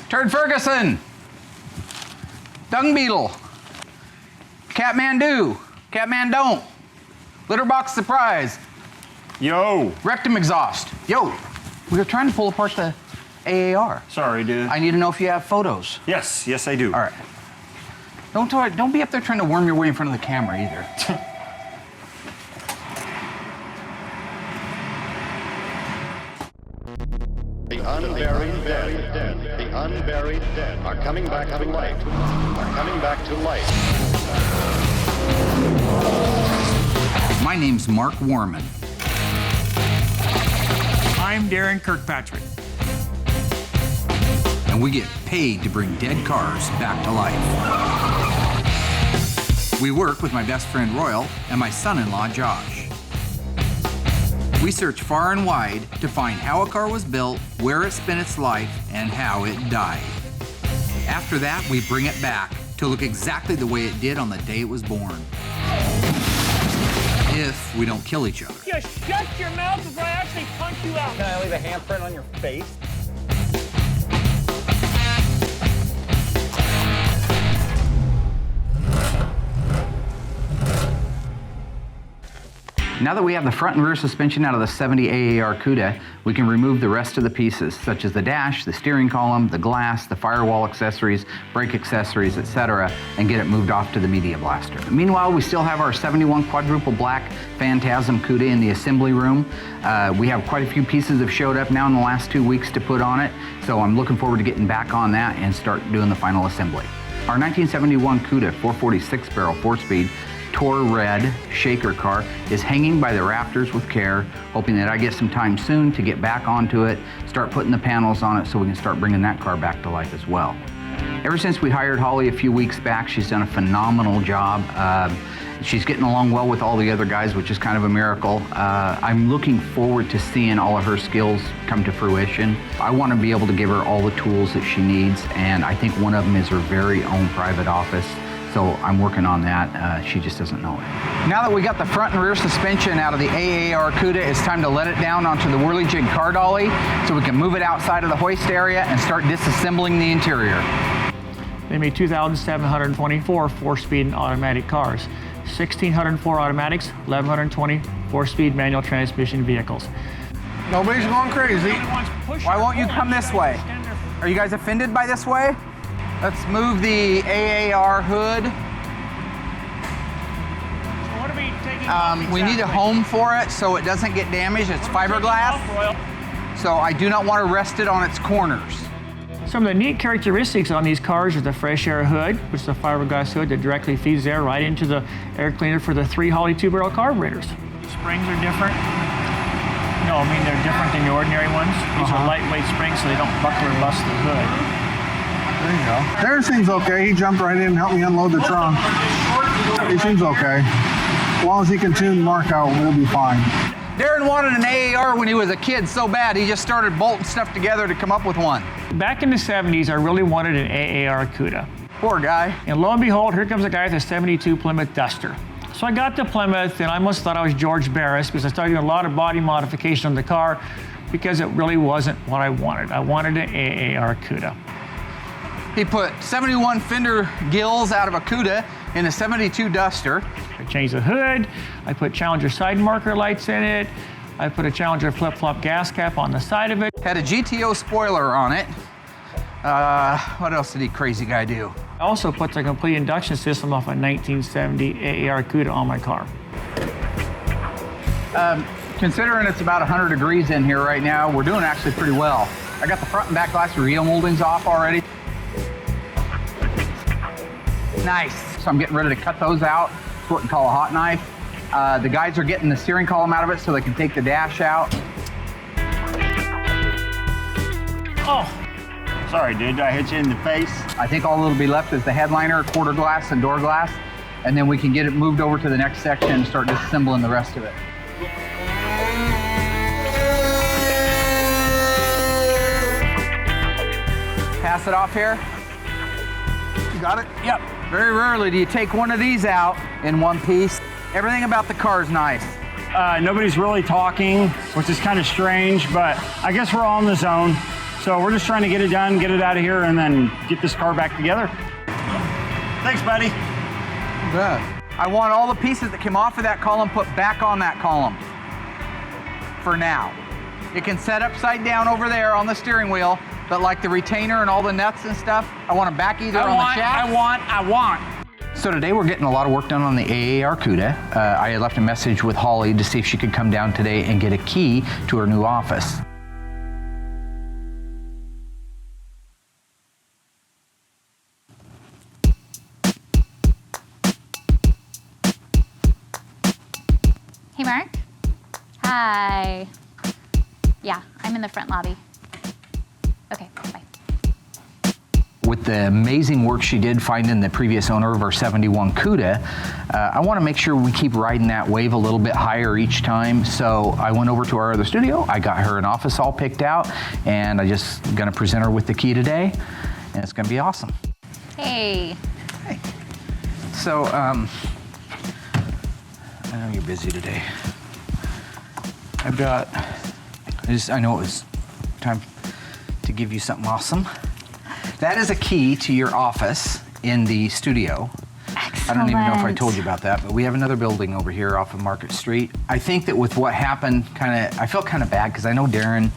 Turd Ferguson. Dung Beetle. Catmandu. Catmandon't. Litterbox Surprise. Yo. Rectum Exhaust. Yo. We were trying to pull apart the AAR. Sorry, dude. I need to know if you have photos. Yes, I do. All right. Don't be up there trying to worm your way in front of the camera either. The unburied dead, the unburied dead are coming back to life, are coming back to life. My name's Mark Warman. I'm Daren Kirkpatrick. And we get paid to bring dead cars back to life. We work with my best friend Royal and my son-in-law Josh. We search far and wide to find how a car was built, where it spent its life, and how it died. After that, we bring it back to look exactly the way it did on the day it was born. If we don't kill each other. Just shut your mouth before I actually punch you out. Can I leave a handprint on your face? Now that we have the front and rear suspension out of the 70 AAR CUDA, we can remove the rest of the pieces, such as the dash, the steering column, the glass, the firewall accessories, brake accessories, etc., and get it moved off to the media blaster. Meanwhile, we still have our 71 quadruple black Phantasm CUDA in the assembly room. We have quite a few pieces have showed up now in the last 2 weeks to put on it, so I'm looking forward to getting back on that and start doing the final assembly. Our 1971 CUDA 446 barrel 4-speed Tour Red shaker car is hanging by the rafters with care, hoping that I get some time soon to get back onto it, start putting the panels on it so we can start bringing that car back to life as well. Ever since we hired Holly a few weeks back, she's done a phenomenal job. She's getting along well with all the other guys, which is kind of a miracle. I'm looking forward to seeing all of her skills come to fruition. I want to be able to give her all the tools that she needs, and I think one of them is her very own private office. So I'm working on that. She just doesn't know it. Now that we got the front and rear suspension out of the AAR CUDA, it's time to let it down onto the whirly jig car dolly so we can move it outside of the hoist area and start disassembling the interior. They made 2,724 four-speed and automatic cars, 1,604 automatics, 1,120 four-speed manual transmission vehicles. Nobody's going crazy. Why won't you come this way? Are you guys offended by this way? Let's move the AAR hood. So what are we taking off We need a home for it so it doesn't get damaged. It's fiberglass, so I do not want to rest it on its corners. Some of the neat characteristics on these cars are the fresh air hood, which is a fiberglass hood that directly feeds air right into the air cleaner for the 3 Holley 2-barrel carburetors. The springs are different. No, I mean they're different than the ordinary ones. These are lightweight springs so they don't buckle or bust the hood. There you go. Daren seems okay. He jumped right in and helped me unload the trunk. He seems okay. As long as he can tune Mark out, we'll be fine. Daren wanted an AAR when he was a kid so bad, he just started bolting stuff together to come up with one. Back in the 70s, I really wanted an AAR CUDA. Poor guy. And lo and behold, here comes a guy with a 72 Plymouth Duster. So I got to Plymouth and I almost thought I was George Barris because I started doing a lot of body modification on the car because it really wasn't what I wanted. I wanted an AAR CUDA. He put 71 fender gills out of a CUDA in a 72 Duster. I changed the hood, I put Challenger side marker lights in it, I put a Challenger flip-flop gas cap on the side of it. Had a GTO spoiler on it. What else did he crazy guy do? I also put the complete induction system off a 1970 AAR CUDA on my car. Considering it's about 100 degrees in here right now, we're doing actually pretty well. I got the front and back glass reveal moldings off already. Nice. So I'm getting ready to cut those out. It's what we call a hot knife. The guys are getting the steering column out of it so they can take the dash out. Oh, sorry, dude. Did I hit you in the face? I think all that'll be left is the headliner, quarter glass, and door glass. And then we can get it moved over to the next section and start disassembling the rest of it. Pass it off here. You got it? Yep. Very rarely do you take one of these out in one piece. Everything about the car is nice. Nobody's really talking, which is kind of strange, but I guess we're all in the zone. So we're just trying to get it done, get it out of here, and then get this car back together. Thanks, buddy. I want all the pieces that came off of that column put back on that column for now. It can set upside down over there on the steering wheel, but like the retainer and all the nuts and stuff, I want them back either on the shaft. I want. So today we're getting a lot of work done on the AAR CUDA. I had left a message with Holly to see if she could come down today and get a key to her new office. Hey, Mark. Hi. Yeah, I'm in the front lobby. Okay, bye. With the amazing work she did finding the previous owner of our 71 CUDA, I want to make sure we keep riding that wave a little bit higher each time. So I went over to our other studio. I got her an office all picked out, and I just going to present her with the key today, and it's going to be awesome. Hey. Hey. So, I know you're busy today. I know it was time to give you something awesome. That is a key to your office in the studio. Excellent. I don't even know if I told you about that, but we have another building over here off of Market Street. I think that with what happened, I felt kind of bad because I know Daren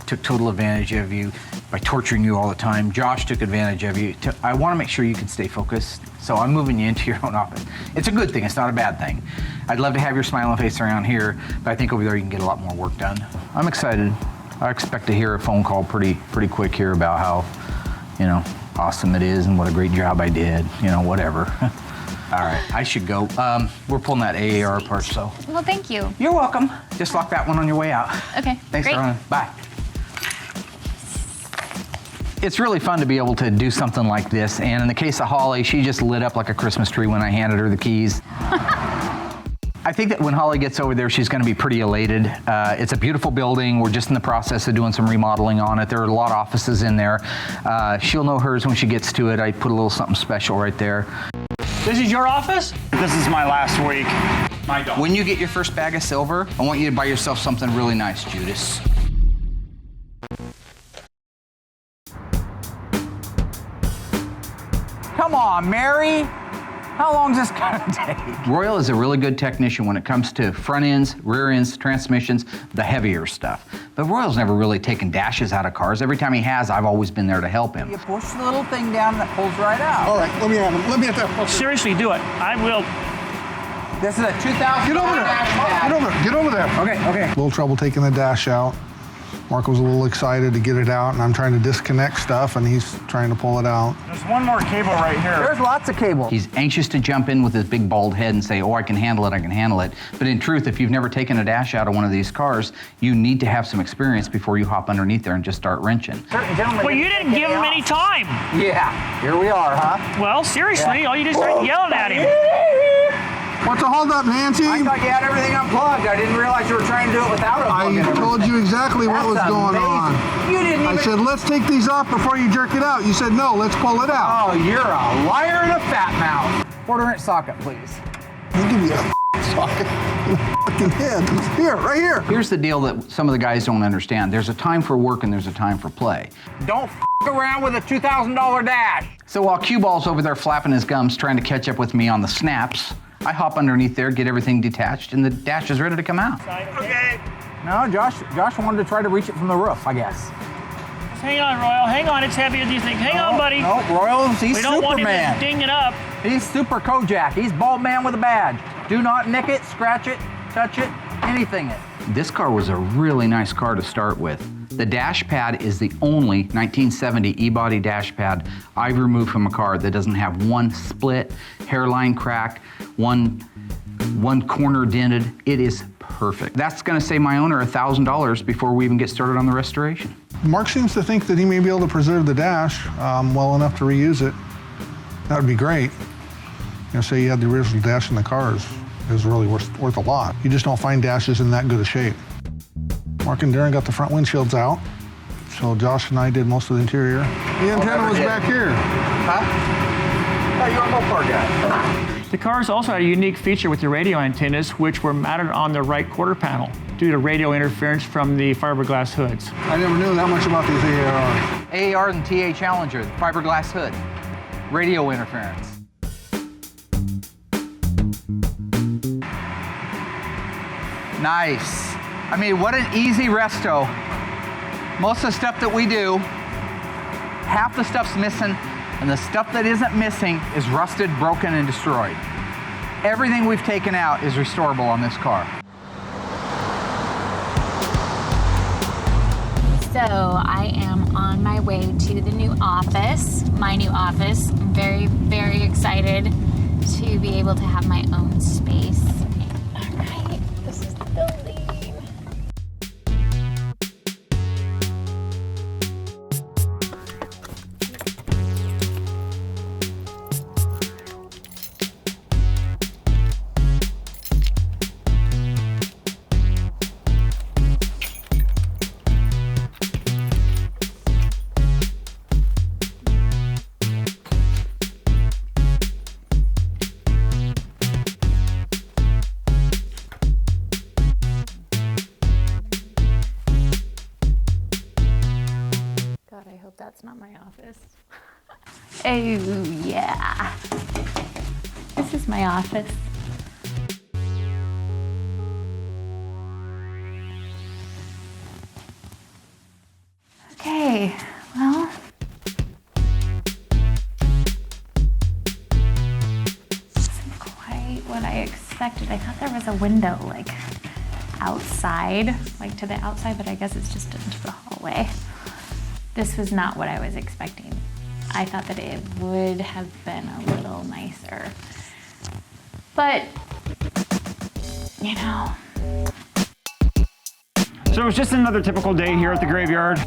took total advantage of you by torturing you all the time. Josh took advantage of you. I want to make sure you can stay focused, so I'm moving you into your own office. It's a good thing, it's not a bad thing. I'd love to have your smiling face around here, but I think over there you can get a lot more work done. I'm excited. I expect to hear a phone call pretty quick here about how, awesome it is and what a great job I did, whatever. All right, I should go. We're pulling that AAR apart, so. Well, thank you. You're welcome. Just lock that one on your way out. Okay, Thanks, great. Daren. Bye. It's really fun to be able to do something like this, and in the case of Holly, she just lit up like a Christmas tree when I handed her the keys. I think that when Holly gets over there, she's going to be pretty elated. It's a beautiful building. We're just in the process of doing some remodeling on it. There are a lot of offices in there. She'll know hers when she gets to it. I put a little something special right there. This is your office? This is my last week. My dog. When you get your first bag of silver, I want you to buy yourself something really nice, Judas. Come on, Mary. How long is this gonna take? Royal is a really good technician when it comes to front ends, rear ends, transmissions, the heavier stuff. But Royal's never really taken dashes out of cars. Every time he has, I've always been there to help him. You push the little thing down and it pulls right out. All right, let me have him. Let me have that. Seriously, do it. I will. This is a 2000 Get over there. dash pad. Get over there. Get over there. Okay. A little trouble taking the dash out. Mark was a little excited to get it out, and I'm trying to disconnect stuff, and he's trying to pull it out. There's one more cable right here. There's lots of cable. He's anxious to jump in with his big bald head and say, oh, I can handle it. But in truth, if you've never taken a dash out of one of these cars, you need to have some experience before you hop underneath there and just start wrenching. Well, you didn't give him any time. Yeah, here we are, huh? Well, seriously, all you did is start yelling at him. What's the holdup, Nancy? I thought you had everything unplugged. I didn't realize you were trying to do it without unplugging I everything. told you exactly what was That's going amazing. on. You didn't even... I said, let's take these off before you jerk it out. You said, no, let's pull it out. Oh, you're a liar and a fat mouth. 1/4-inch socket, please. I'll give you a socket in the fucking head. Here, right here. Here's the deal that some of the guys don't understand. There's a time for work and there's a time for play. Don't around with a $2,000 dash. So while Q-Ball's over there flapping his gums trying to catch up with me on the snaps, I hop underneath there, get everything detached, and the dash is ready to come out. Okay. No, Josh wanted to try to reach it from the roof, I guess. Just hang on, Royal. Hang on. It's heavier than you think. Hang on, buddy. No, Royals, he's We don't want him to Superman. ding it up. He's Super Kojak. He's bald man with a badge. Do not nick it, scratch it, touch it, anything it. This car was a really nice car to start with. The dash pad is the only 1970 E-body dash pad I've removed from a car that doesn't have one split, hairline crack, one corner dented. It is perfect. That's gonna save my owner $1,000 before we even get started on the restoration. Mark seems to think that he may be able to preserve the dash well enough to reuse it. That would be great. Say you had the original dash in the Carz. It was really worth a lot. You just don't find dashes in that good a shape. Mark and Daren got the front windshields out, so Josh and I did most of the interior. The antenna was back here. Huh? Oh, you're a Mopar guy. The Carz also had a unique feature with the radio antennas, which were mounted on the right quarter panel due to radio interference from the fiberglass hoods. I never knew that much about these AARs. AAR and TA Challenger, the fiberglass hood, radio interference. Nice. I mean, what an easy resto. Most of the stuff that we do, half the stuff's missing, and the stuff that isn't missing is rusted, broken, and destroyed. Everything we've taken out is restorable on this car. So I am on my way to the new office, my new office. I'm very, very excited to be able to have my own space. All right, this is the building. God, I hope that's not my office. Oh, yeah. This is my office. Okay, well. Isn't quite what I expected. I thought there was a window, like, outside, like to the outside, but I guess it's just into the hallway. This was not what I was expecting. I thought that it would have been a little nicer. But, you know. So it was just another typical day here at the graveyard.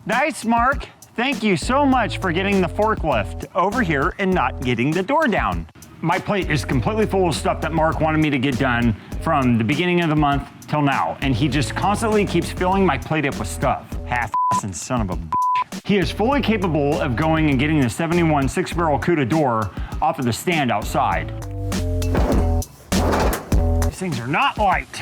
Nice, Mark. Thank you so much for getting the forklift over here and not getting the door down. My plate is completely full of stuff that Mark wanted me to get done from the beginning of the month till now, and he just constantly keeps filling my plate up with stuff. Half-assing son of a bitch. He is fully capable of going and getting the 71 6-barrel CUDA door off of the stand outside. These things are not light.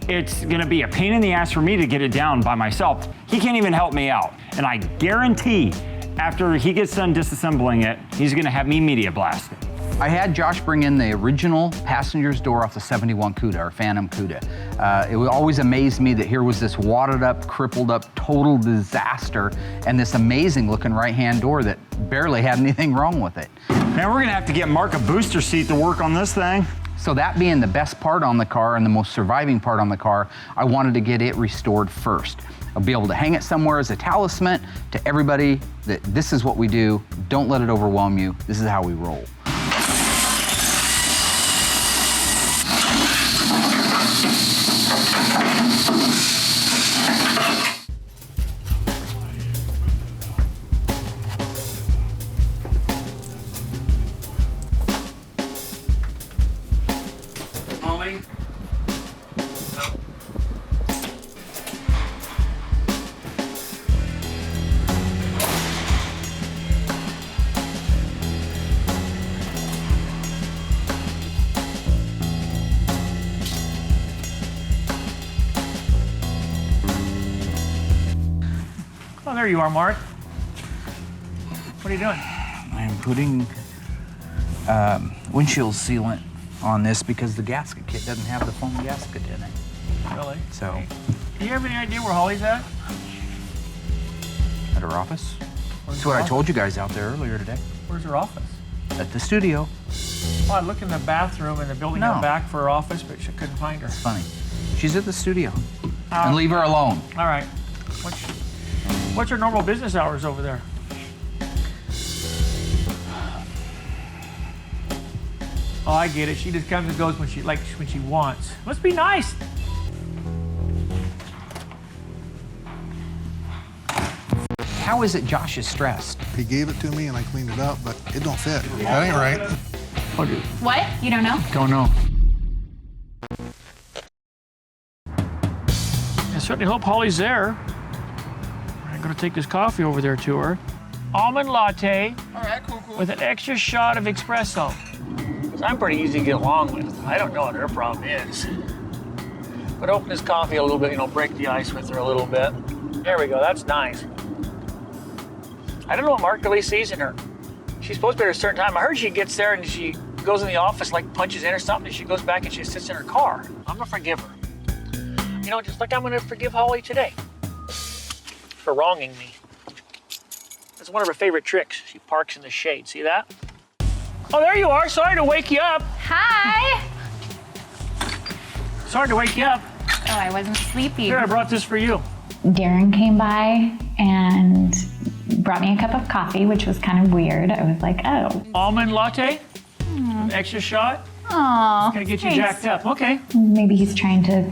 It's gonna be a pain in the ass for me to get it down by myself. He can't even help me out, and I guarantee after he gets done disassembling it, he's gonna have me media blast it. I had Josh bring in the original passenger's door off the 71 CUDA, or Phantom CUDA. It always amazed me that here was this wadded up, crippled up, total disaster, and this amazing looking right-hand door that barely had anything wrong with it. Man, we're gonna have to get Mark a booster seat to work on this thing. So that being the best part on the car and the most surviving part on the car, I wanted to get it restored first. I'll be able to hang it somewhere as a talisman to everybody that this is what we do. Don't let it overwhelm you. This is how we roll. Oh, there you are, Mark. What are you doing? I'm putting windshield sealant on this because the gasket kit doesn't have the foam gasket in it. Really? So, Do you have any idea where Holly's at? at her office. Where's That's her what I office? told you guys out there earlier today. Where's her office? At the studio. Well, I looked in the bathroom and the building No. out back for her office, but I couldn't find her. Funny. She's at the studio. And leave her alone. All right. What's your normal business hours over there? Oh, I get it. She just comes and goes when she wants. Must be nice. How is it Josh is stressed? He gave it to me and I cleaned it up, but it don't fit. That ain't right. What? You don't know? Don't know. I certainly hope Holly's there. I'm gonna take this coffee over there to her. Almond latte. All right, cool. With an extra shot of espresso. I'm pretty easy to get along with. I don't know what her problem is. But open his coffee a little bit, break the ice with her a little bit. There we go, that's nice. I don't know what Mark really sees in her. She's supposed to be at a certain time. I heard she gets there and she goes in the office, like punches in or something, and she goes back and she sits in her car. I'm gonna forgive her. Just like I'm gonna forgive Holly today for wronging me. That's one of her favorite tricks. She parks in the shade, see that? Oh, there you are, sorry to wake you up. Hi. Sorry to wake you up. Oh, I wasn't sleepy. Here, I brought this for you. Darren came by and brought me a cup of coffee, which was kind of weird. I was like, oh. Almond latte, extra shot. Aw, Gonna get you thanks. jacked up, okay. Maybe he's trying to,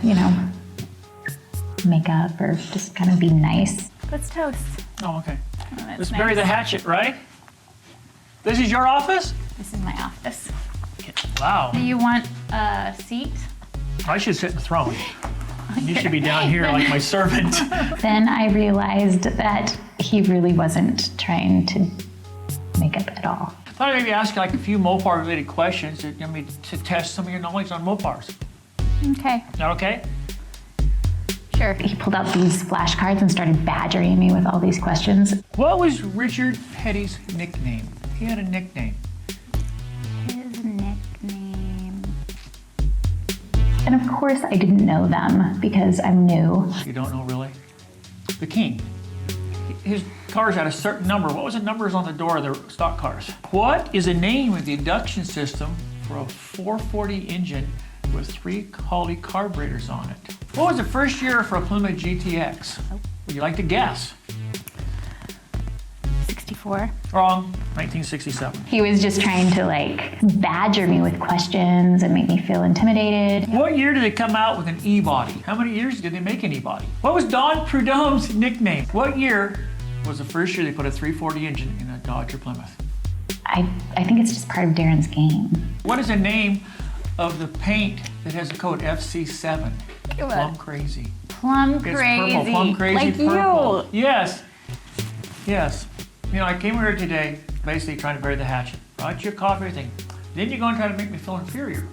make up or just kind of be nice. Let's toast. Oh, okay. Oh, that's Let's nice. bury the hatchet, right? This is your office? This is my office. Wow. Do you want a seat? I should sit in the throne. You should be down here like my servant. Then I realized that he really wasn't trying to make up at all. I thought I'd maybe ask you like a few Mopar-related questions to test some of your knowledge on Mopars. Okay. Is that okay? Sure. He pulled out these flashcards and started badgering me with all these questions. What was Richard Petty's nickname? He had a nickname. His nickname. And of course I didn't know them because I'm new. You don't know really? The King. His cars had a certain number. What was the numbers on the door of the stock cars? What is the name of the induction system for a 440 engine with 3 Holley carburetors on it? What was the first year for a Plymouth GTX? Would you like to guess? 64. Wrong. 1967. He was just trying to badger me with questions and make me feel intimidated. What year did they come out with an E-body? How many years did they make an E-body? What was Don Prudhomme's nickname? What year was the first year they put a 340 engine in a Dodge or Plymouth? I think it's just part of Darren's game. What is the name of the paint that has the code FC7? Plum Crazy. Plum It's crazy. purple. Plum Crazy like purple. you. Yes. Yes. I came here today basically trying to bury the hatchet. Brought you a coffee, everything. Then you're going to try to make me feel inferior.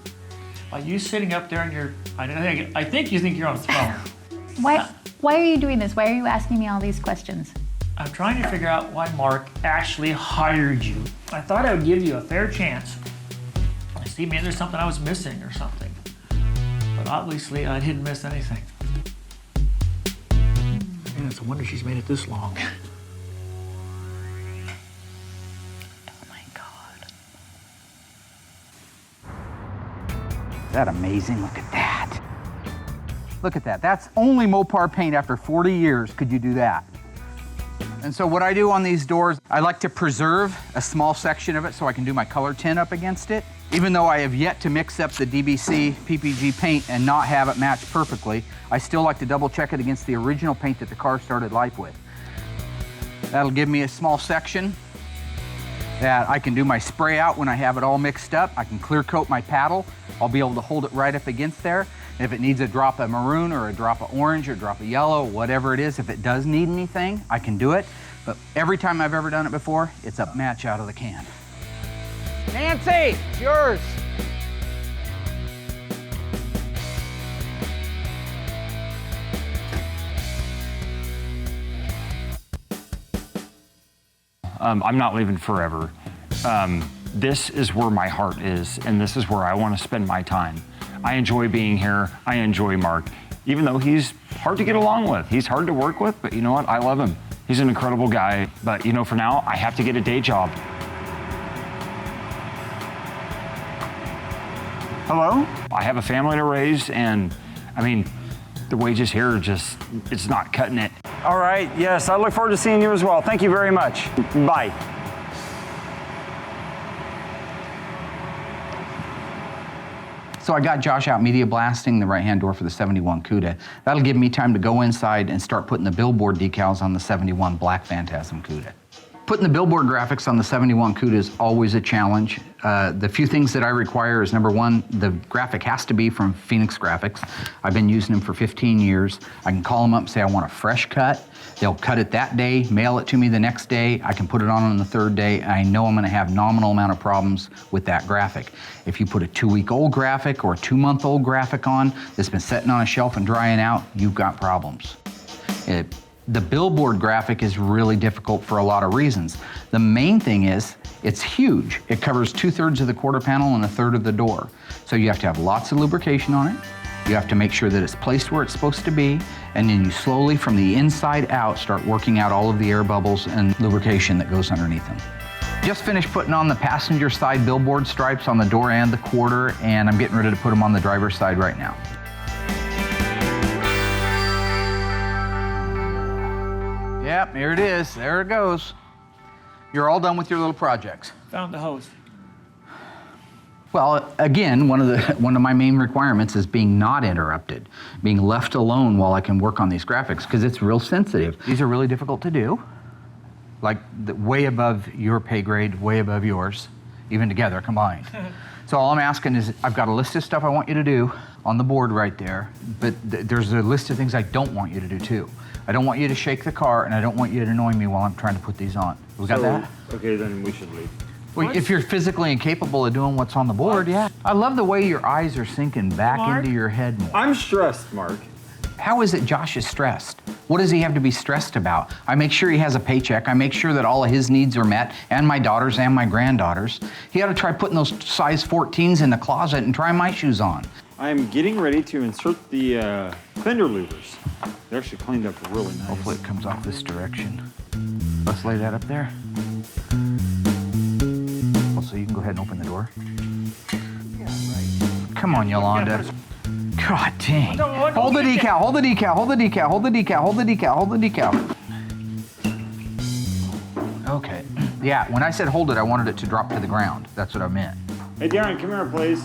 By you sitting up there and I think you think you're on a throne. Why are you doing this? Why are you asking me all these questions? I'm trying to figure out why Mark actually hired you. I thought I would give you a fair chance. I see maybe there's something I was missing or something. But obviously I didn't miss anything. Man, it's a wonder she's made it this long. Oh my God. Is that amazing? Look at that. Look at that. That's only Mopar paint after 40 years. Could you do that? And so what I do on these doors, I like to preserve a small section of it so I can do my color tint up against it. Even though I have yet to mix up the DBC PPG paint and not have it match perfectly, I still like to double check it against the original paint that the car started life with. That'll give me a small section that I can do my spray out when I have it all mixed up. I can clear coat my paddle. I'll be able to hold it right up against there. If it needs a drop of maroon or a drop of orange or a drop of yellow, whatever it is, if it does need anything, I can do it. But every time I've ever done it before, it's a match out of the can. Nancy, it's yours. I'm not leaving forever. This is where my heart is, and this is where I want to spend my time. I enjoy being here. I enjoy Mark, even though he's hard to get along with. He's hard to work with, but you know what? I love him. He's an incredible guy, but for now, I have to get a day job. Hello? I have a family to raise, and the wages here are just, it's not cutting it. All right, yes, I look forward to seeing you as well. Thank you very much. Bye. So I got Josh out media blasting the right-hand door for the 71 Cuda. That'll give me time to go inside and start putting the billboard decals on the 71 Black Phantasm Cuda. Putting the billboard graphics on the 71 CUDA is always a challenge. The few things that I require is, number one, the graphic has to be from Phoenix Graphics. I've been using them for 15 years. I can call them up and say I want a fresh cut. They'll cut it that day, mail it to me the next day. I can put it on the third day. I know I'm gonna have nominal amount of problems with that graphic. If you put a 2-week-old graphic or a 2-month-old graphic on that's been sitting on a shelf and drying out, you've got problems. The billboard graphic is really difficult for a lot of reasons. The main thing is, it's huge. It covers 2/3 of the quarter panel and 1/3 of the door. So you have to have lots of lubrication on it. You have to make sure that it's placed where it's supposed to be, and then you slowly, from the inside out, start working out all of the air bubbles and lubrication that goes underneath them. Just finished putting on the passenger side billboard stripes on the door and the quarter, and I'm getting ready to put them on the driver's side right now. Yep, here it is. There it goes. You're all done with your little projects. Found the hose. Well, again, one of my main requirements is being not interrupted, being left alone while I can work on these graphics, because it's real sensitive. These are really difficult to do, like way above your pay grade, way above yours, even together combined. So all I'm asking is, I've got a list of stuff I want you to do on the board right there, but there's a list of things I don't want you to do too. I don't want you to shake the car, and I don't want you to annoy me while I'm trying to put these on. We got that? Okay, then we should leave. Well, if you're physically incapable of doing what's on the board, yeah. I love the way your eyes are sinking back Mark? into your head more. I'm stressed, Mark. How is it Josh is stressed? What does he have to be stressed about? I make sure he has a paycheck. I make sure that all of his needs are met, and my daughters and my granddaughters. He ought to try putting those size 14s in the closet and try my shoes on. I'm getting ready to insert the fender louvers. They're actually cleaned up really nice. Hopefully it comes off this direction. Let's lay that up there. So you can go ahead and open the door. Yeah, right. Come on, Yolanda. God dang. Hold the decal, hold the decal, hold the decal, hold the decal, hold the decal, hold the decal. Okay. Yeah, when I said hold it, I wanted it to drop to the ground. That's what I meant. Hey, Daren, come here, please.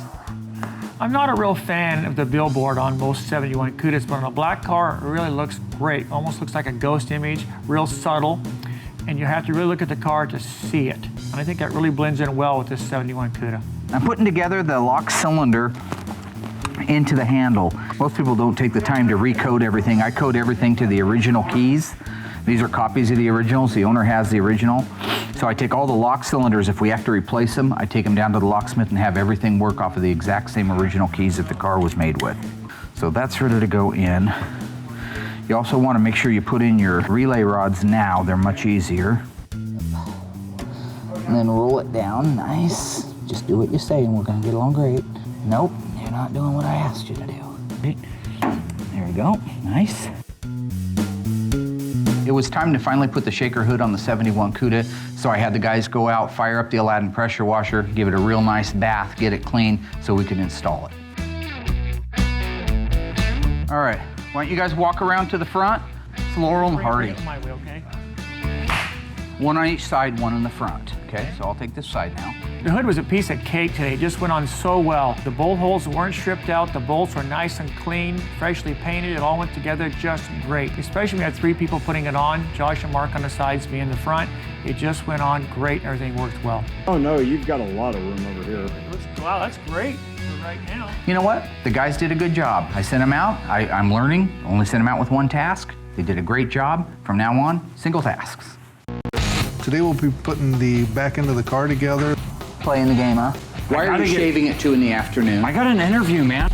I'm not a real fan of the billboard on most 71 CUDAs, but on a black car, it really looks great. Almost looks like a ghost image, real subtle. And you have to really look at the car to see it. And I think that really blends in well with this 71 CUDA. I'm putting together the lock cylinder into the handle. Most people don't take the time to recode everything. I code everything to the original keys. These are copies of the originals. The owner has the original. So I take all the lock cylinders. If we have to replace them, I take them down to the locksmith and have everything work off of the exact same original keys that the car was made with. So that's ready to go in. You also want to make sure you put in your relay rods now. They're much easier. And then roll it down. Nice. Just do what you say and we're going to get along great. Nope, you're not doing what I asked you to do. There you go. Nice. It was time to finally put the shaker hood on the 71 CUDA, so I had the guys go out, fire up the Aladdin pressure washer, give it a real nice bath, get it clean, so we could install it. All right, why don't you guys walk around to the front? It's Laurel and Hardy. My way, okay? One on each side, one in the front. Okay, so I'll take this side now. The hood was a piece of cake today. It just went on so well. The bolt holes weren't stripped out. The bolts were nice and clean, freshly painted. It all went together just great. Especially when we had 3 people putting it on, Josh and Mark on the sides, me in the front. It just went on great and everything worked well. Oh no, you've got a lot of room over here. Wow, that's great for right now. You know what? The guys did a good job. I sent them out. I'm learning. Only sent them out with one task. They did a great job. From now on, single tasks. Today we'll be putting the back end of the car together. Playing the game, huh? Why are you shaving at 2 in the afternoon? I got an interview, man.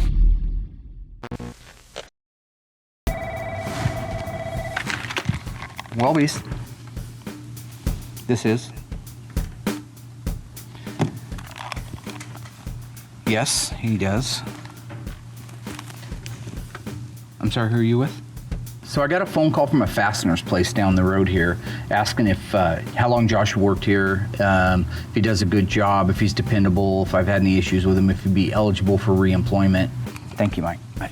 Welby's. This is. Yes, he does. I'm sorry, who are you with? So I got a phone call from a fastener's place down the road here, asking if how long Josh worked here, if he does a good job, if he's dependable, if I've had any issues with him, if he'd be eligible for reemployment. Thank you, Mike. Bye.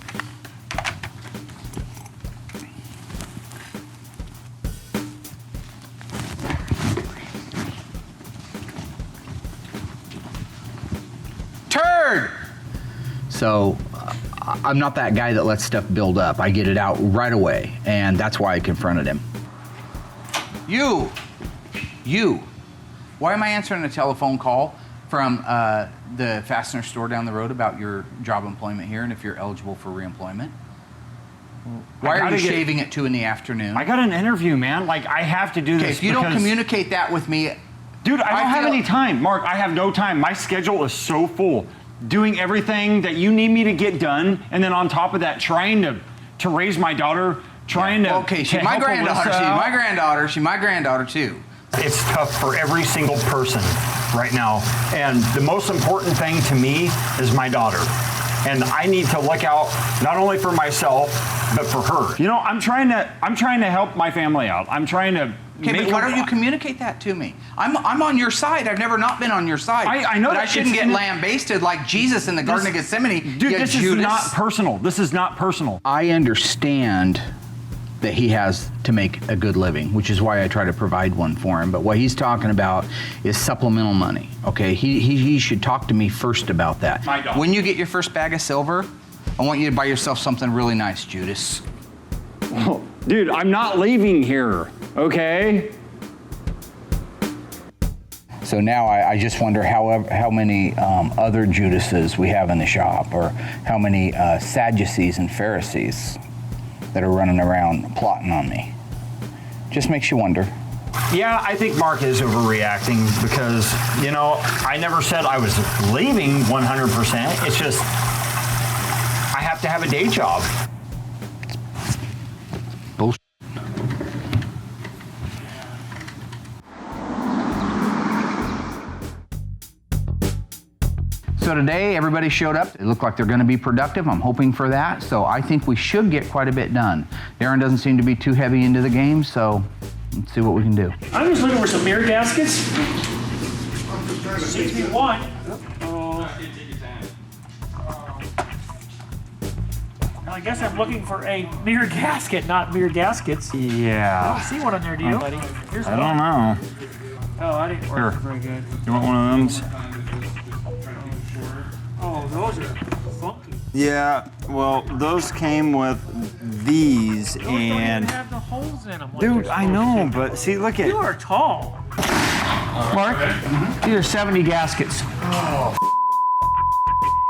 Turd! So, I'm not that guy that lets stuff build up. I get it out right away, and that's why I confronted him. You! You. Why am I answering a telephone call from the fastener store down the road about your job employment here and if you're eligible for reemployment? Why are you shaving at 2 in the afternoon? I got an interview, man. Like, I have to do this. Okay, if you don't communicate that with me... Dude, I don't have any time. Mark, I have no time. My schedule is so full. Doing everything that you need me to get done, and then on top of that, trying to raise my daughter, trying to... Okay, she's my granddaughter. She's my granddaughter, too. It's tough for every single person right now. And the most important thing to me is my daughter. And I need to look out not only for myself, but for her. You know, I'm trying to help my family out. I'm trying to... Okay, but why don't you communicate that to me? I'm on your side. I've never not been on your side. I know but that I shouldn't get lambasted like Jesus in the Garden of Gethsemane. Dude, this is not personal. This is not personal. I understand that he has to make a good living, which is why I try to provide one for him. But what he's talking about is supplemental money. Okay, he should talk to me first about that. When you get your first bag of silver, I want you to buy yourself something really nice, Judas. Oh, dude, I'm not leaving here, okay? So now I just wonder how many other Judases we have in the shop, or how many Sadducees and Pharisees that are running around plotting on me. Just makes you wonder. Yeah, I think Mark is overreacting because, you know, I never said I was leaving 100%. It's just, I have to have a day job. Bullshit. So today, everybody showed up. It looked like they're going to be productive. I'm hoping for that. So I think we should get quite a bit done. Daren doesn't seem to be too heavy into the game, so let's see what we can do. I'm just looking for some mirror gaskets. Seems to be one. I guess I'm looking for a mirror gasket, not mirror gaskets. I Yeah. don't see one on there, do you? Here's I don't know. Oh, I didn't work Here. very good. You want one of those? Oh, those are funky. Yeah, well, those came with these, Those don't even and have the holes in them. like dude, they're I supposed know, to. but see, look at You are tall. Mark, these are 70 gaskets.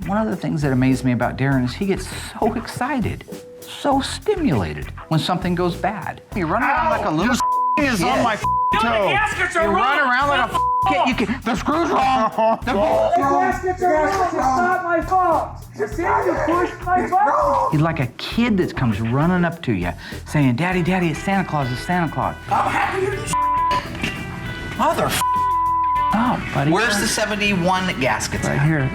One of the things that amazes me about Daren is he gets so excited, so stimulated when something goes bad. You run around like a little is on my The toe. gaskets are You wrong. run around like a kid. You can, the screw's wrong. The bolt's wrong. gaskets are wrong. It's not my fault. It's you pushed my button. He's like a kid that comes running up to you saying, Daddy, Daddy, it's Santa Claus, it's Santa Claus. Mother Oh, buddy. Where's the 71 gaskets Right at? here.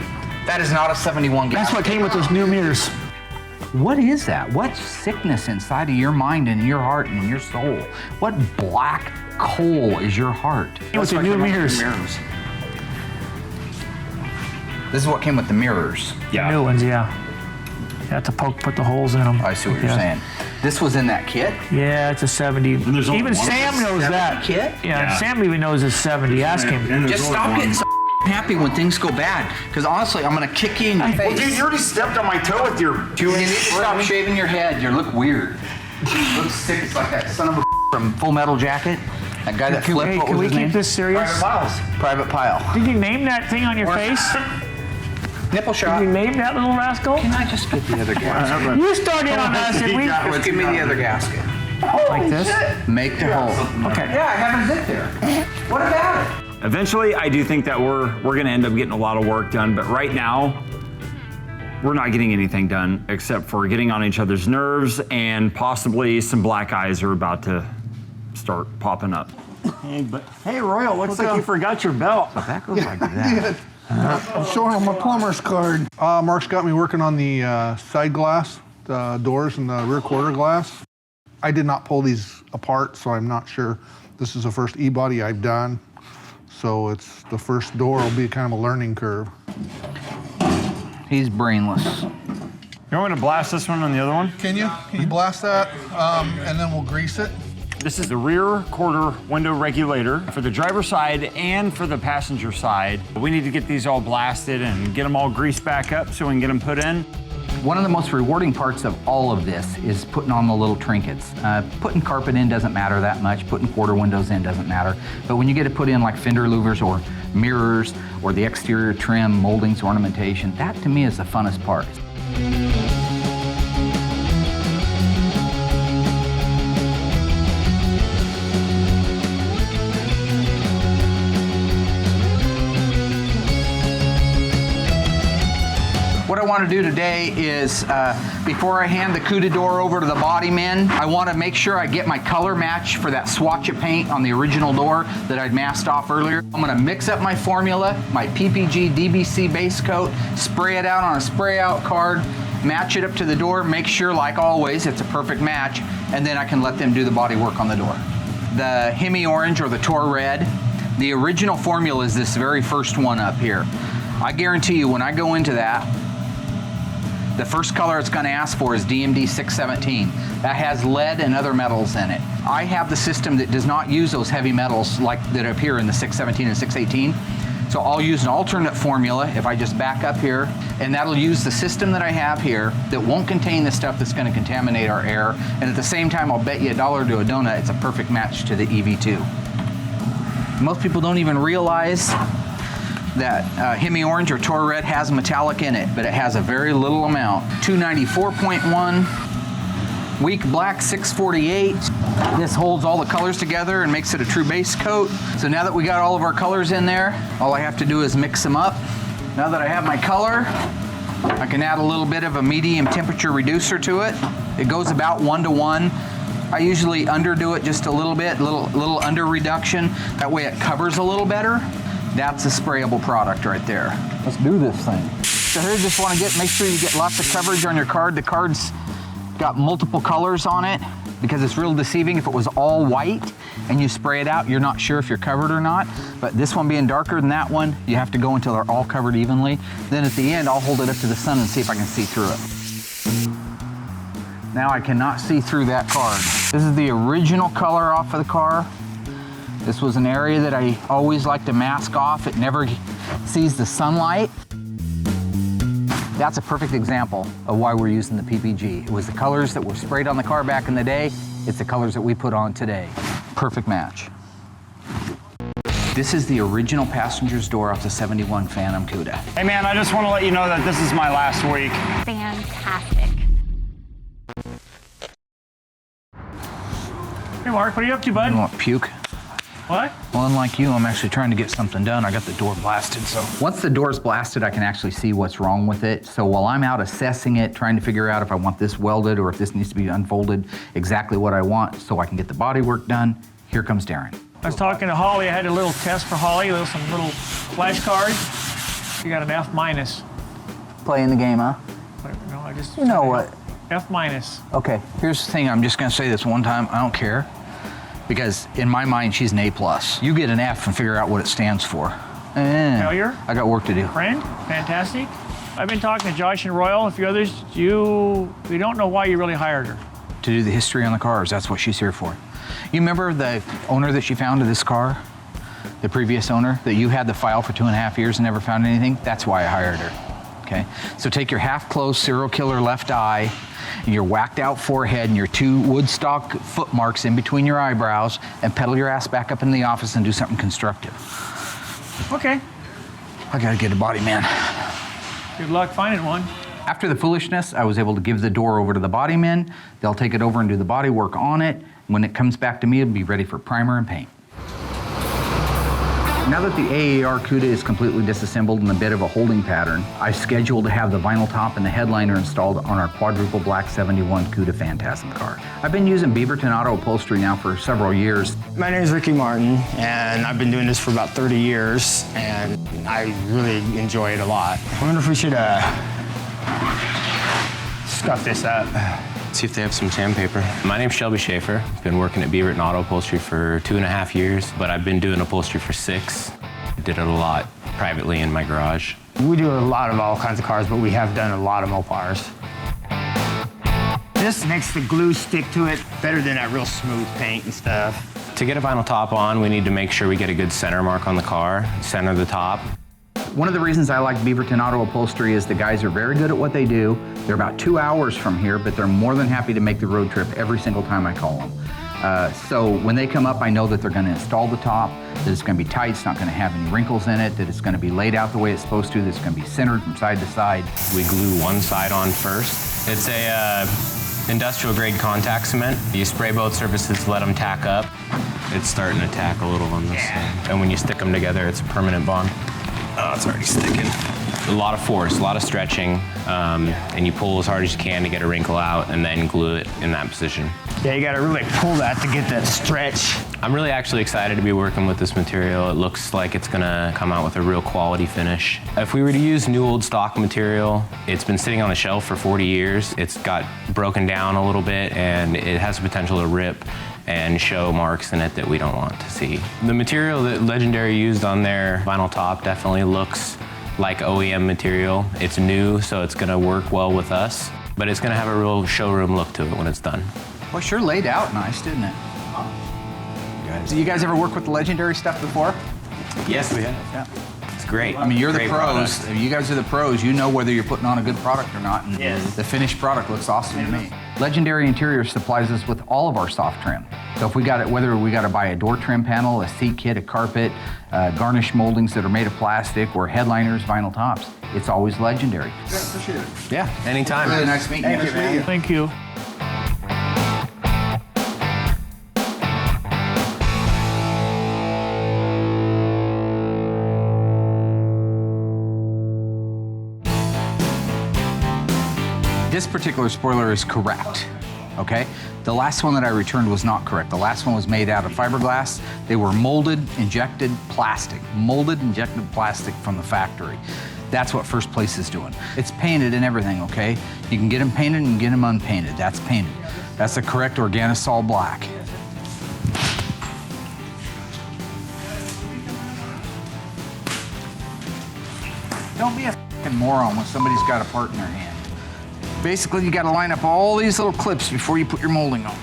That is not a 71 gasket. That's what came with those new mirrors. What is that? What sickness inside of your mind and your heart and your soul? What black coal is your heart? Came with the new mirrors. This is what came with the mirrors. The new ones, yeah. You have to put the holes in them. I see what you're saying. This was in that kit? Yeah, it's a 70. there's only Even one Sam knows that. Kit? Yeah, Sam even knows it's 70. Ask him. Just stop getting so happy when things go bad. Because honestly, I'm going to kick you in your face. Dude, you already stepped on my toe with your 2 You need inch to stop shaving your head. You look weird. You look sick. It's like that son of a from Full Metal Jacket. That guy that flipped. Hey, What can was we his keep name? this serious? Private Pile. Did you name that thing on your face? Nipple shot. Did you name that little rascal? Can I just get the other gasket? You started on us and we... Just give me the other gasket. Like this? Make the hole. Okay. Yeah, I have a zip there. What about it? Eventually, I do think that we're going to end up getting a lot of work done, but right now, we're not getting anything done except for getting on each other's nerves, and possibly some black eyes are about to start popping up. Hey, Royal, looks like you forgot your belt. That goes like that. I'm showing him my plumber's card. Mark's got me working on the side glass, the doors and the rear quarter glass. I did not pull these apart, so I'm not sure. This is the first E-body I've done. So it's the first door will be kind of a learning curve. He's brainless. You want me to blast this one on the other one? Can you blast that, and then we'll grease it? This is the rear quarter window regulator for the driver's side and for the passenger side. We need to get these all blasted and get them all greased back up so we can get them put in. One of the most rewarding parts of all of this is putting on the little trinkets. Putting carpet in doesn't matter that much, putting quarter windows in doesn't matter, but when you get to put in like fender louvers or mirrors or the exterior trim, moldings, ornamentation, that to me is the funnest part. What I want to do today is, before I hand the Cuda door over to the body men, I want to make sure I get my color match for that swatch of paint on the original door that I'd masked off earlier. I'm going to mix up my formula, my PPG DBC base coat, spray it out on a spray out card, match it up to the door, make sure, like always, it's a perfect match, and then I can let them do the body work on the door. The Hemi Orange or the Tor Red, the original formula is this very first one up here. I guarantee you when I go into that, the first color it's going to ask for is DMD 617. That has lead and other metals in it. I have the system that does not use those heavy metals like that appear in the 617 and 618. So I'll use an alternate formula if I just back up here, and that'll use the system that I have here that won't contain the stuff that's going to contaminate our air. And at the same time, I'll bet you $1 to a donut, it's a perfect match to the EV2. Most people don't even realize that Hemi Orange or Tor Red has metallic in it, but it has a very little amount. 294.1, weak black 648. This holds all the colors together and makes it a true base coat. So now that we got all of our colors in there, all I have to do is mix them up. Now that I have my color, I can add a little bit of a medium temperature reducer to it. It goes about 1 to 1. I usually underdo it just a little bit, little under reduction. That way it covers a little better. That's a sprayable product right there. Let's do this thing. So here, just want to make sure you get lots of coverage on your card. The card's got multiple colors on it because it's real deceiving. If it was all white and you spray it out, you're not sure if you're covered or not. But this one being darker than that one, you have to go until they're all covered evenly. Then at the end, I'll hold it up to the sun and see if I can see through it. Now I cannot see through that card. This is the original color off of the car. This was an area that I always like to mask off. It never sees the sunlight. That's a perfect example of why we're using the PPG. It was the colors that were sprayed on the car back in the day. It's the colors that we put on today. Perfect match. This is the original passenger's door off the 71 Phantom Cuda. Hey man, I just want to let you know that this is my last week. Fantastic. Hey Mark, what are you up to, bud? You want puke? What? Well, unlike you, I'm actually trying to get something done. I got the door blasted, so. Once the door's blasted, I can actually see what's wrong with it. So while I'm out assessing it, trying to figure out if I want this welded or if this needs to be unfolded exactly what I want so I can get the body work done, here comes Daren. I was talking to Holly. I had a little test for Holly, some little flashcards. You got an F minus. Playing the game, huh? No, I just. You know what? F minus. Okay, here's the thing. I'm just gonna say this one time. I don't care. Because in my mind, she's an A+. You get an F and figure out what it stands for. Failure? I got work to do. Friend? Fantastic. I've been talking to Josh and Royal, a few others. We don't know why you really hired her. To do the history on the cars, that's what she's here for. You remember the owner that she found of this car? The previous owner that you had the file for 2.5 years and never found anything? That's why I hired her, okay? So take your half-closed serial killer left eye, your whacked out forehead and your 2 Woodstock foot marks in between your eyebrows and pedal your ass back up in the office and do something constructive. Okay. I gotta get a body man. Good luck finding one. After the foolishness, I was able to give the door over to the body men. They'll take it over and do the body work on it. When it comes back to me, it'll be ready for primer and paint. Now that the AAR Cuda is completely disassembled in a bit of a holding pattern, I scheduled to have the vinyl top and the headliner installed on our quadruple black 71 Cuda Phantasm car. I've been using Beaverton Auto Upholstery now for several years. My name is Ricky Martin, and I've been doing this for about 30 years, and I really enjoy it a lot. I wonder if we should scuff this up. See if they have some sandpaper. My name's Shelby Schaefer. Been working at Beaverton Auto Upholstery for 2.5 years, but I've been doing upholstery for 6. Did it a lot privately in my garage. We do a lot of all kinds of cars, but we have done a lot of Mopars. This makes the glue stick to it better than that real smooth paint and stuff. To get a vinyl top on, we need to make sure we get a good center mark on the car, center the top. One of the reasons I like Beaverton Auto Upholstery is the guys are very good at what they do. They're about 2 hours from here, but they're more than happy to make the road trip every single time I call them. So when they come up, I know that they're going to install the top, that it's going to be tight, it's not going to have any wrinkles in it, that it's going to be laid out the way it's supposed to, that it's going to be centered from side to side. We glue one side on first. It's a industrial grade contact cement. You spray both surfaces, let them tack up. It's starting to tack a little on this side. And when you stick them together, it's a permanent bond. Oh, it's already sticking. A lot of force, a lot of stretching, and you pull as hard as you can to get a wrinkle out and then glue it in that position. Yeah, you gotta really pull that to get that stretch. I'm really actually excited to be working with this material. It looks like it's gonna come out with a real quality finish. If we were to use new old stock material, it's been sitting on the shelf for 40 years. It's got broken down a little bit and it has the potential to rip and show marks in it that we don't want to see. The material that Legendary used on their vinyl top definitely looks like OEM material. It's new, so it's gonna work well with us, but it's gonna have a real showroom look to it when it's done. Well, sure laid out nice, didn't it? Do you guys ever work with the Legendary stuff before? Yes, we have. Yeah. It's great. I mean, you're the Great pros. product. You guys are the pros. You know whether you're putting on a good product or not, and Yes. the finished product looks awesome to me. Legendary Interior supplies us with all of our soft trim. So if we got it, whether we got to buy a door trim panel, a seat kit, a carpet, garnish moldings that are made of plastic, or headliners, vinyl tops, it's always Legendary. Yeah, appreciate it. Yeah, anytime. Really nice meeting you. Thank you. This particular spoiler is correct, okay? The last one that I returned was not correct. The last one was made out of fiberglass. They were molded, injected plastic. Molded, injected plastic from the factory. That's what First Place is doing. It's painted and everything, okay? You can get them painted and get them unpainted. That's painted. That's the correct Organosol black. Don't be a fucking moron when somebody's got a part in their hand. Basically, you got to line up all these little clips before you put your molding on.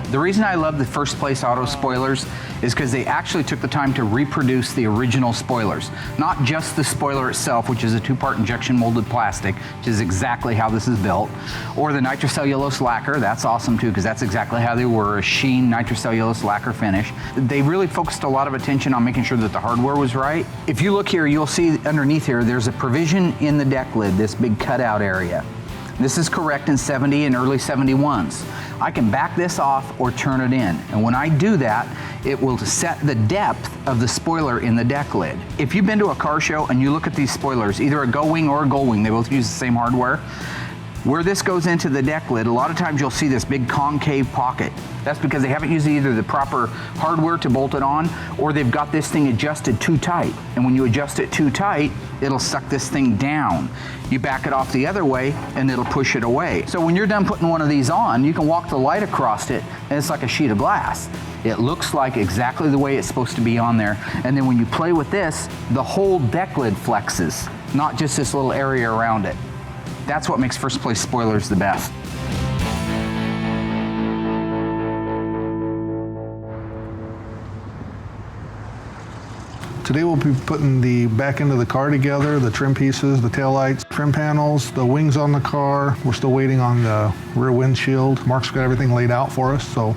The reason I love the First Place Auto spoilers is because they actually took the time to reproduce the original spoilers. Not just the spoiler itself, which is a two-part injection molded plastic, which is exactly how this is built, or the nitrocellulose lacquer. That's awesome too, because that's exactly how they were, a sheen nitrocellulose lacquer finish. They really focused a lot of attention on making sure that the hardware was right. If you look here, you'll see underneath here, there's a provision in the deck lid, this big cutout area. This is correct in 70 and early 71s. I can back this off or turn it in. And when I do that, it will set the depth of the spoiler in the deck lid. If you've been to a car show and you look at these spoilers, either a Go-Wing or a Goldwing, they both use the same hardware. Where this goes into the deck lid, a lot of times you'll see this big concave pocket. That's because they haven't used either the proper hardware to bolt it on, or they've got this thing adjusted too tight. And when you adjust it too tight, it'll suck this thing down. You back it off the other way and it'll push it away. So when you're done putting one of these on, you can walk the light across it and it's like a sheet of glass. It looks like exactly the way it's supposed to be on there. And then when you play with this, the whole deck lid flexes, not just this little area around it. That's what makes First Place spoilers the best. Today we'll be putting the back end of the car together, the trim pieces, the taillights, trim panels, the wings on the car. We're still waiting on the rear windshield. Mark's got everything laid out for us, so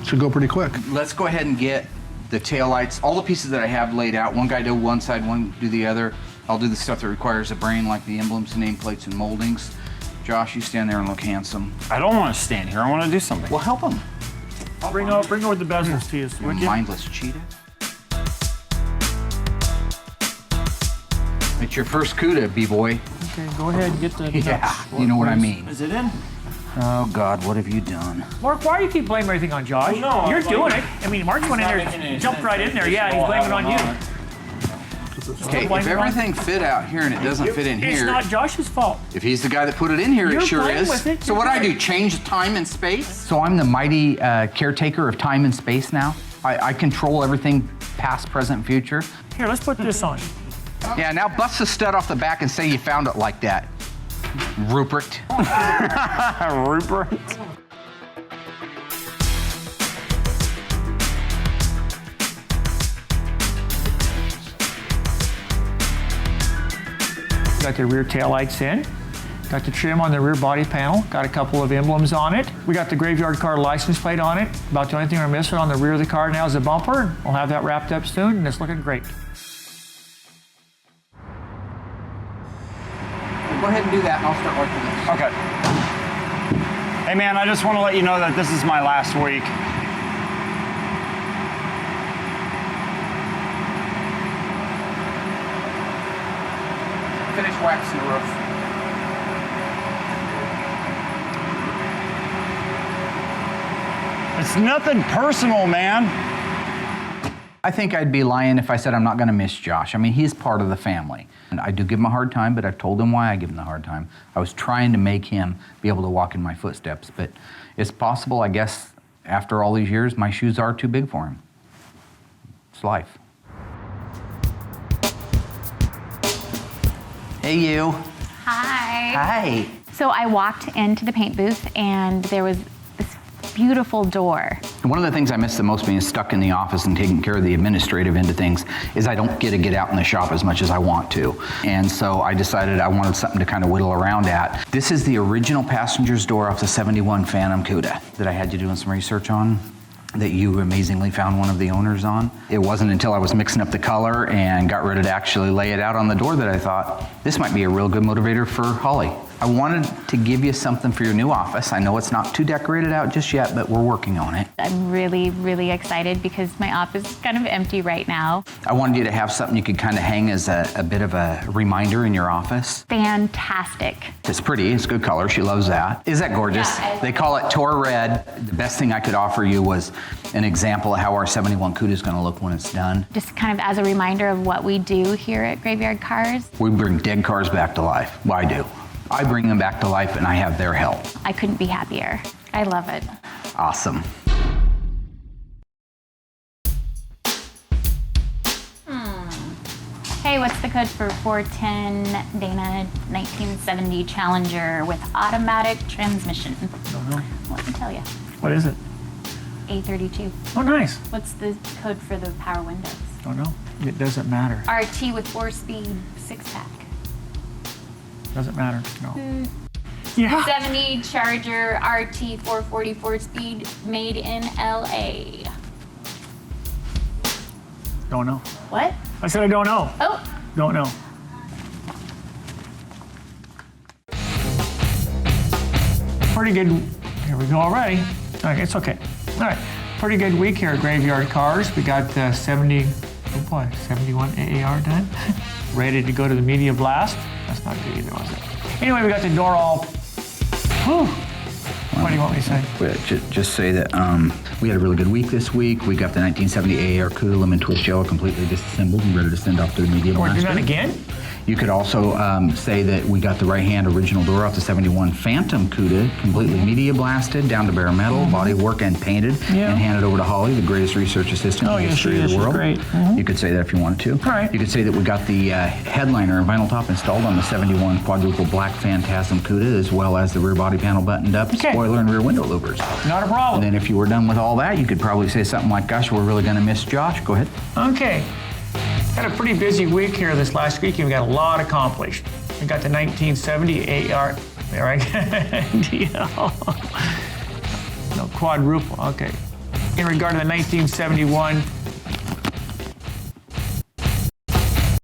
it should go pretty quick. Let's go ahead and get the taillights, all the pieces that I have laid out. One guy do one side, one do the other. I'll do the stuff that requires a brain, like the emblems and nameplates and moldings. Josh, you stand there and look handsome. I don't want to stand here. I want to do something. Well, help him. Bring over the bezels to you. You mindless cheetah. It's your first CUDA, B-boy. Okay, go ahead and get the Yeah, you know what I mean. Is it in? Oh, God, what have you done? Mark, why do you keep blaming everything on Josh? No, You're like- doing it. I mean, Mark went in there, jumped right in there. Yeah, he's blaming it on you. Okay, if everything fit out here and it doesn't fit in It's here, not Josh's fault. if he's the guy that put it in here, You're it sure playing is. with it. So what do I do, change time and space? So I'm the mighty caretaker of time and space now. I control everything past, present, future. Here, let's put this on. Yeah, now bust the stud off the back and say you found it like that, Rupert. Rupert. Got the rear taillights in. Got the trim on the rear body panel. Got a couple of emblems on it. We got the graveyard car license plate on it. About the only thing we're missing on the rear of the car now is the bumper. We'll have that wrapped up soon, and it's looking great. Go ahead and do that, and I'll start working this. Okay. Hey man, I just want to let you know that this is my last week. Finish waxing the roof. It's nothing personal, man. I think I'd be lying if I said I'm not going to miss Josh. I mean, he's part of the family. And I do give him a hard time, but I've told him why I give him the hard time. I was trying to make him be able to walk in my footsteps, but it's possible, I guess, after all these years, my shoes are too big for him. It's life. Hey, you. Hi. Hi. So I walked into the paint booth and there was this beautiful door. One of the things I miss the most being stuck in the office and taking care of the administrative end of things is I don't get to get out in the shop as much as I want to. And so I decided I wanted something to kind of whittle around at. This is the original passenger's door off the 71 Phantom Cuda that I had you doing some research on, that you amazingly found one of the owners on. It wasn't until I was mixing up the color and got ready to actually lay it out on the door that I thought, this might be a real good motivator for Holly. I wanted to give you something for your new office. I know it's not too decorated out just yet, but we're working on it. I'm really, really excited because my office is kind of empty right now. I wanted you to have something you could kind of hang as a bit of a reminder in your office. Fantastic. It's pretty, it's good color, she loves that. Is that gorgeous? Yeah, they call it Tor Red. The best thing I could offer you was an example of how our 71 Cuda is gonna look when it's done. Just kind of as a reminder of what we do here at Graveyard Carz. We bring dead cars back to life. Well, I do. I bring them back to life and I have their help. I couldn't be happier. I love it. Awesome. Hey, what's the code for 410 Dana 1970 Challenger with automatic transmission? Don't know. Let me tell you. What is it? A32. Oh, nice. What's the code for the power windows? Don't know. It doesn't matter. RT with 4-speed 6-pack. Doesn't matter. No. Yeah. 70 Charger RT 444 speed made in LA. Don't know. What? I said I don't know. Oh. Don't know. Pretty good. Here we go already. Okay, it's okay. All right. Pretty good week here at Graveyard Carz. We got 71 AAR done. Ready to go to the media blast. That's not good either, was it? Anyway, we got the door all. Whew. What do you want me to say? Just say that we had a really good week this week. We got the 1970 AAR Cuda Lemon Twist Yellow completely disassembled and ready to send off to the media We're blaster. doing that again? You could also say that we got the right-hand original door off the 71 Phantom Cuda, completely media blasted, down to bare metal, body work and painted, and handed over to Holly, the greatest research assistant in the history of the world. Great. You could say that if you wanted to. All right. You could say that we got the headliner and vinyl top installed on the 71 Quadruple Black Phantasm Cuda, as well as the rear body panel buttoned up, spoiler and rear window louvers. Not a problem. And then if you were done with all that, you could probably say something like, gosh, we're really going to miss Josh. Go ahead. Okay. Had a pretty busy week here this last week, and we got a lot accomplished. We got the 1970 AR, there I go. No, quadruple, okay. In regard to the 1971